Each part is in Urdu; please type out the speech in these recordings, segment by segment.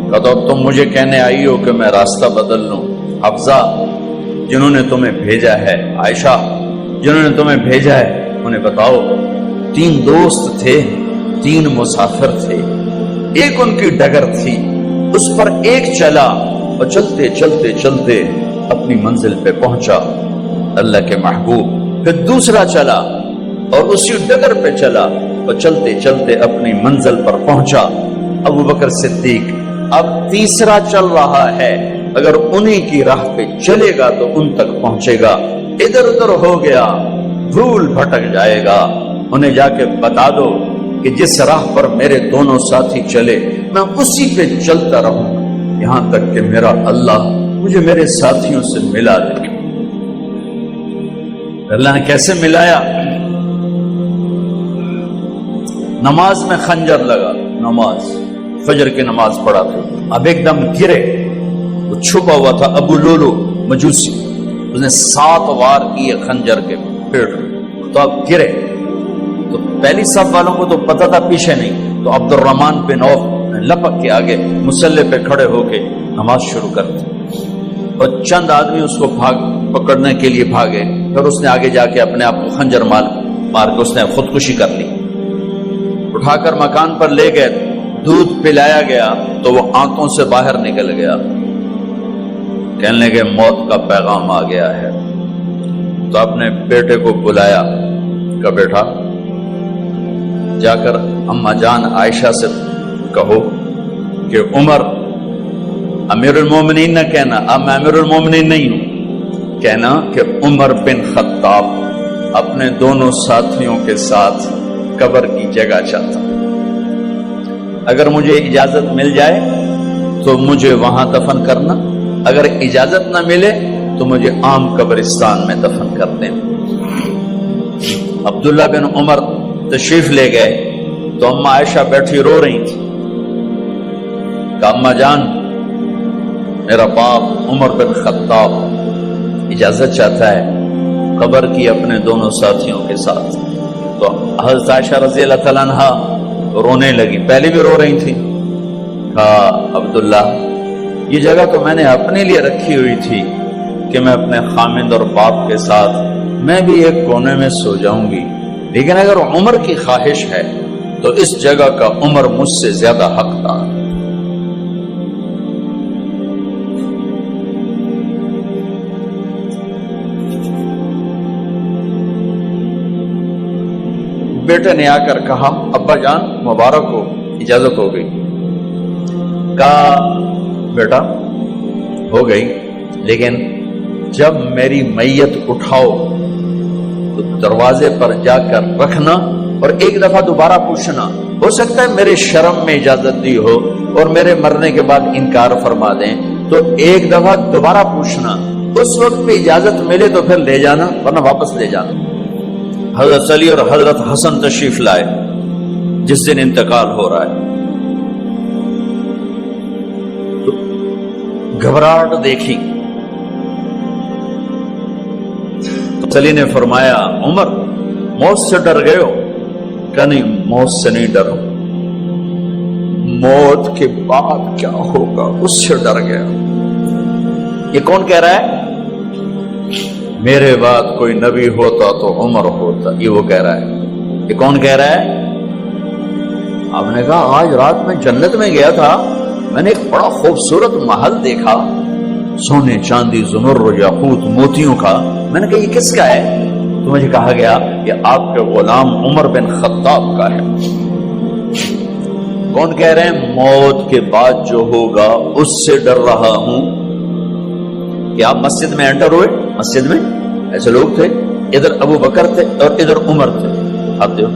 کہا تو اب تم مجھے کہنے آئی ہو کہ میں راستہ بدل لوں؟ حفصہ جنہوں نے تمہیں بھیجا ہے، عائشہ جنہوں نے تمہیں بھیجا ہے، انہیں بتاؤ 3 دوست تھے، 3 مسافر تھے، ایک ان کی ڈگر تھی، اس پر ایک چلا اور چلتے چلتے چلتے اپنی منزل پہ پہنچا اللہ کے محبوب، پھر دوسرا چلا اور اسی ڈگر پہ چلا اور چلتے چلتے اپنی منزل پر پہنچا ابو بکر صدیق۔ اب تیسرا چل رہا ہے، اگر انہی کی راہ پہ چلے گا تو ان تک پہنچے گا، ادھر ادھر ہو گیا بھول بھٹک جائے گا، انہیں جا کے بتا دو کہ جس راہ پر میرے دونوں ساتھی چلے میں اسی پہ چلتا رہوں یہاں تک کہ میرا اللہ مجھے میرے ساتھیوں سے ملا دے۔ اللہ نے کیسے ملایا؟ نماز میں خنجر لگا، نماز فجر کی نماز پڑھا تھا، اب ایک دم گرے، وہ چھپا ہوا تھا ابو لولو مجوسی، اس نے 7 وار کیے خنجر کے پیٹ، تو اب گرے تو پہلی صف والوں کو تو پتہ تھا پیچھے نہیں، تو عبد الرحمن بن عوف لپک کے آگے مصلی پہ کھڑے ہو کے نماز شروع کر دی، اور چند آدمی اس کو پکڑنے کے لیے بھاگے، پھر اس نے آگے جا کے اپنے آپ کو خنجر مار کے اس نے خودکشی کر لی، اٹھا کر مکان پر لے گئے، دودھ پلایا گیا تو وہ آنتوں سے باہر نکل گیا، کہنے لگے موت کا پیغام آ گیا ہے، تو اپنے بیٹے کو بلایا کہ بیٹا جا کر اماں جان عائشہ سے کہو کہ عمر امیر المومنین نہ کہنا، اب میں امیر المومنین نہیں ہوں، کہنا کہ عمر بن خطاب اپنے دونوں ساتھیوں کے ساتھ قبر کی جگہ چاہتا، اگر مجھے اجازت مل جائے تو مجھے وہاں دفن کرنا، اگر اجازت نہ ملے تو مجھے عام قبرستان میں دفن کر دیں۔ عبداللہ بن عمر تشریف لے گئے تو اماں عائشہ بیٹھی رو رہی تھی، کہ اماں جان میرا باپ عمر بن خطاب اجازت چاہتا ہے قبر کی اپنے دونوں ساتھیوں کے ساتھ، تو حضرت عائشہ رضی اللہ تعالیٰ عنہا رونے لگی، پہلے بھی رو رہی تھی، کہا عبداللہ یہ جگہ تو میں نے اپنے لیے رکھی ہوئی تھی کہ میں اپنے خامند اور باپ کے ساتھ میں بھی ایک کونے میں سو جاؤں گی، لیکن اگر عمر کی خواہش ہے تو اس جگہ کا عمر مجھ سے زیادہ حقدار ہے۔ بیٹے نے آ کر کہا ابا جان مبارک ہو، اجازت ہو گئی، کہا بیٹا ہو گئی، لیکن جب میری میت اٹھاؤ تو دروازے پر جا کر رکھنا اور ایک دفعہ دوبارہ پوچھنا، ہو سکتا ہے میرے شرم میں اجازت دی ہو اور میرے مرنے کے بعد انکار فرما دیں، تو ایک دفعہ دوبارہ پوچھنا، اس وقت بھی اجازت ملے تو پھر لے جانا ورنہ واپس لے جانا۔ حضرت علی اور حضرت حسن تشریف لائے جس دن انتقال ہو رہا ہے، تو گھبراہٹ دیکھی، تو علی نے فرمایا عمر موت سے ڈر گئے ہو؟ کہ نہیں موت سے نہیں ڈرو، موت کے بعد کیا ہوگا اس سے ڈر گیا۔ یہ کون کہہ رہا ہے؟ میرے بعد کوئی نبی ہوتا تو عمر ہوتا، یہ وہ کہہ رہا ہے۔ یہ کون کہہ رہا ہے؟ آپ نے کہا آج رات میں جنت میں گیا تھا، میں نے ایک بڑا خوبصورت محل دیکھا، سونے چاندی زمرد یاقوت موتیوں کا، میں نے کہا یہ کس کا ہے؟ تو مجھے کہا گیا یہ آپ کے غلام عمر بن خطاب کا ہے۔ کون کہہ رہے ہیں موت کے بعد جو ہوگا اس سے ڈر رہا ہوں؟ کہ آپ مسجد میں انٹر ہوئے، مسجد میں ایسے لوگ تھے، ادھر ابو بکر تھے اور ادھر عمر تھے، ہاتھ دیو،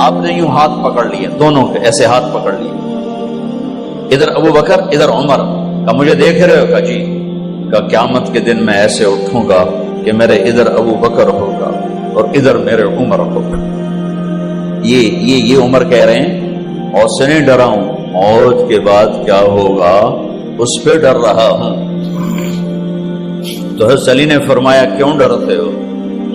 آپ نے یوں ہاتھ پکڑ لیے، دونوں کے ایسے ہاتھ پکڑ لیے، ادھر ابو بکر ادھر عمر، کہ مجھے دیکھ رہے ہو؟ کہ جی، کہ قیامت کے دن میں ایسے اٹھوں گا کہ میرے ادھر ابو بکر ہوگا اور ادھر میرے عمر ہوگا۔ یہ عمر کہہ رہے ہیں اور سے نہیں ڈرا ہوں، موت کے بعد کیا ہوگا اس پہ ڈر رہا ہوں۔ تو حضرت علی نے فرمایا کیوں ڈرتے ہو؟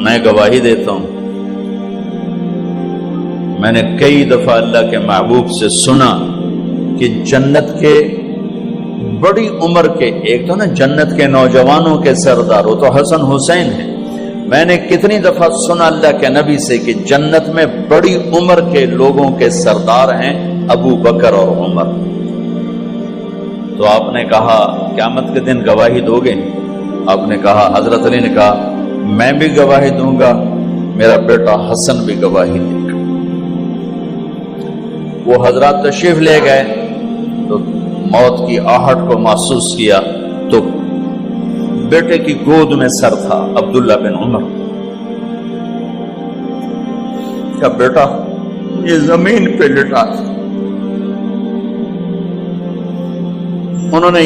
میں گواہی دیتا ہوں، میں نے کئی دفعہ اللہ کے محبوب سے سنا کہ جنت کے بڑی عمر کے، ایک تو نا جنت کے نوجوانوں کے سردار وہ تو حسن حسین ہیں، میں نے کتنی دفعہ سنا اللہ کے نبی سے کہ جنت میں بڑی عمر کے لوگوں کے سردار ہیں ابو بکر اور عمر۔ تو آپ نے کہا قیامت کے دن گواہی دو گے؟ آپ نے کہا، حضرت علی نے کہا میں بھی گواہی دوں گا، میرا بیٹا حسن بھی گواہی دے گا۔ وہ حضرات تشریف لے گئے تو موت کی آہٹ کو محسوس کیا تو بیٹے کی گود میں سر تھا عبداللہ بن عمر کا بیٹا، یہ زمین پہ لٹا تھا۔ انہوں نے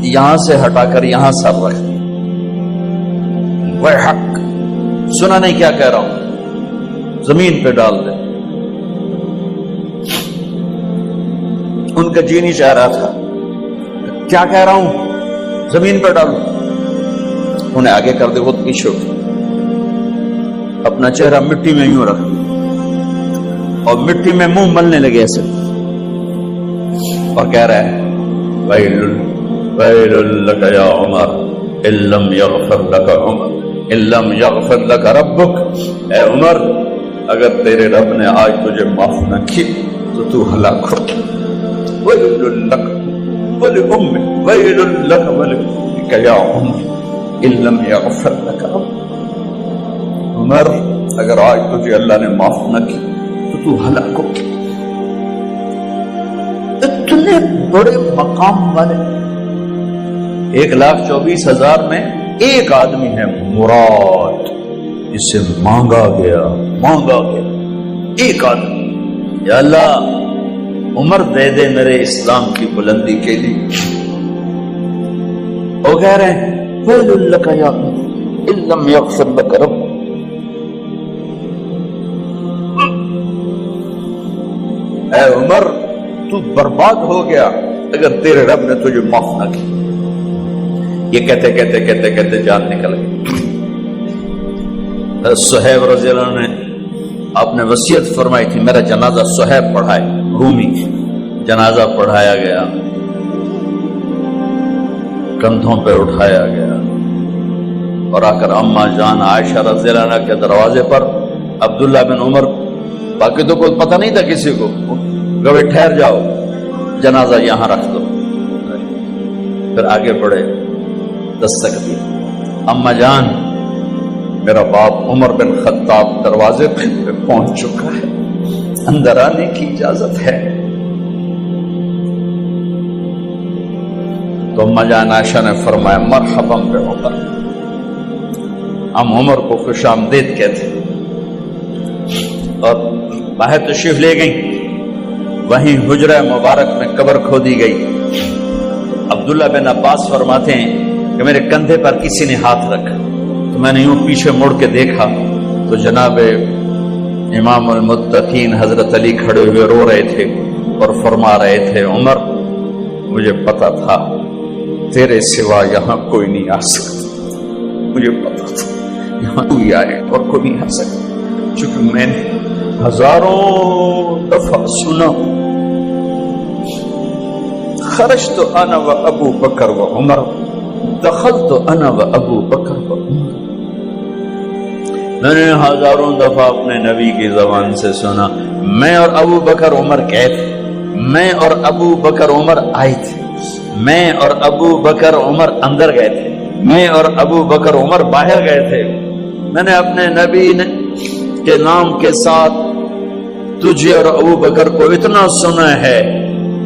یہاں سے ہٹا کر یہاں سر رکھ دیا۔ وہ حق سنا نہیں کیا کہہ رہا ہوں، زمین پہ ڈال دے۔ ان کا جی نہیں چاہ رہا تھا، کیا کہہ رہا ہوں، زمین پہ ڈالو۔ انہیں آگے کر دے، وہ پیچھے اٹھ، اپنا چہرہ مٹی میں یوں رکھ اور مٹی میں منہ ملنے لگے ایسے، اور کہہ رہا ہے ویل لک یا عمر ان لم یغفر لک عمر ان لم یغفر لک ربک، اے عمر اگر تیرے رب نے آج تجھے معاف نہ کی تو تو ہلاک ہو۔ ویل لک ولأمک ویل لک ولأمک یا عمر ان لم یغفر لک ربک، عمر اگر آج تجھے اللہ نے معاف نہ کی تو تو ہلاک ہو۔ اتنے بڑے مقام والے 1,24,000 میں ایک آدمی ہے مراد، جسے مانگا گیا ایک آدمی، یا اللہ عمر دے دے میرے اسلام کی بلندی کے لیے۔ وہ کہہ رہے ہیں ویل لک یا عمر ان لم یغفر لک ربک، اے عمر تو برباد ہو گیا اگر تیرے رب نے تجھے معاف نہ کی۔ یہ کہتے کہتے جان نکل گئی۔ صہیب رضی اللہ عنہ نے آپ نے وصیت فرمائی تھی میرا جنازہ صہیب پڑھائے، رومی جنازہ پڑھایا گیا، کندھوں پہ اٹھایا گیا، اور آ کر اماں جان عائشہ رضی اللہ عنہ کے دروازے پر عبداللہ بن عمر، باقی تو کوئی پتہ نہیں تھا کسی کو، گوے ٹھہر جاؤ جنازہ یہاں رکھ دو۔ پھر آگے بڑھے، دستک دی، اماں جان میرا باپ عمر بن خطاب دروازے پہ پہنچ چکا ہے، اندر آنے کی اجازت ہے۔ تو اماں جان عائشہ نے فرمایا مرحبا بعمر، ہم عمر کو خوش آمدید کہتے، اور باہر تشریف لے گئیں۔ وہیں حجرہ مبارک میں قبر کھودی گئی۔ عبداللہ بن عباس فرماتے ہیں کہ میرے کندھے پر کسی نے ہاتھ رکھا تو میں نے یوں پیچھے مڑ کے دیکھا تو جناب امام المتقین حضرت علی کھڑے ہوئے رو رہے تھے اور فرما رہے تھے عمر مجھے پتا تھا تیرے سوا یہاں کوئی نہیں آ سکتا، مجھے پتا تھا یہاں تو ہی آئے اور کوئی نہیں آ سکتا، چونکہ میں نے ہزاروں دفعہ سنا خرجت انا و ابو بکر و عمر دخلت انا و ابو بکر و عمر، میں نے ہزاروں دفعہ اپنے نبی کی زبان سے سنا میں اور ابو بکر عمر گئے تھے، میں اور ابو بکر عمر آئے تھے، میں اور ابو بکر عمر اندر گئے تھے، میں اور ابو بکر عمر باہر گئے تھے، میں نے اپنے نبی کے نام کے ساتھ تجھے اور ابو بکر کو اتنا سنا ہے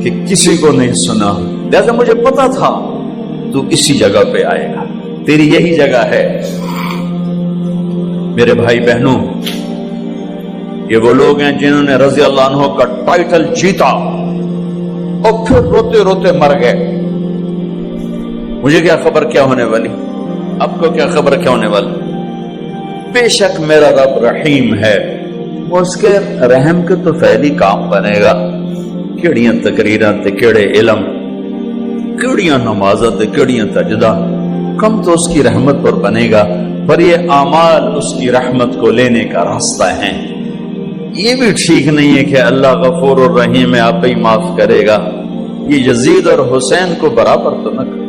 کہ کسی کو نہیں سنا، لہذا مجھے پتا تھا تو اسی جگہ پہ آئے گا، تیری یہی جگہ ہے۔ میرے بھائی بہنوں، یہ وہ لوگ ہیں جنہوں نے رضی اللہ عنہ کا ٹائٹل جیتا اور پھر روتے روتے مر گئے۔ مجھے کیا خبر کیا ہونے والی، آپ کو کیا خبر کیا ہونے والی؟ بے شک میرا رب رحیم ہے، اس کے رحم کے تو فعلی کام بنے گا، کیڑیاں تقریراں تے کیڑے علم، کیڑیاں نمازاں تے کیڑیاں سجدہ، کم تو اس کی رحمت پر بنے گا، پر یہ اعمال اس کی رحمت کو لینے کا راستہ ہیں۔ یہ بھی ٹھیک نہیں ہے کہ اللہ غفور الرحیم ہے آپ ہی معاف کرے گا، یہ یزید اور حسین کو برابر تو نہ کر۔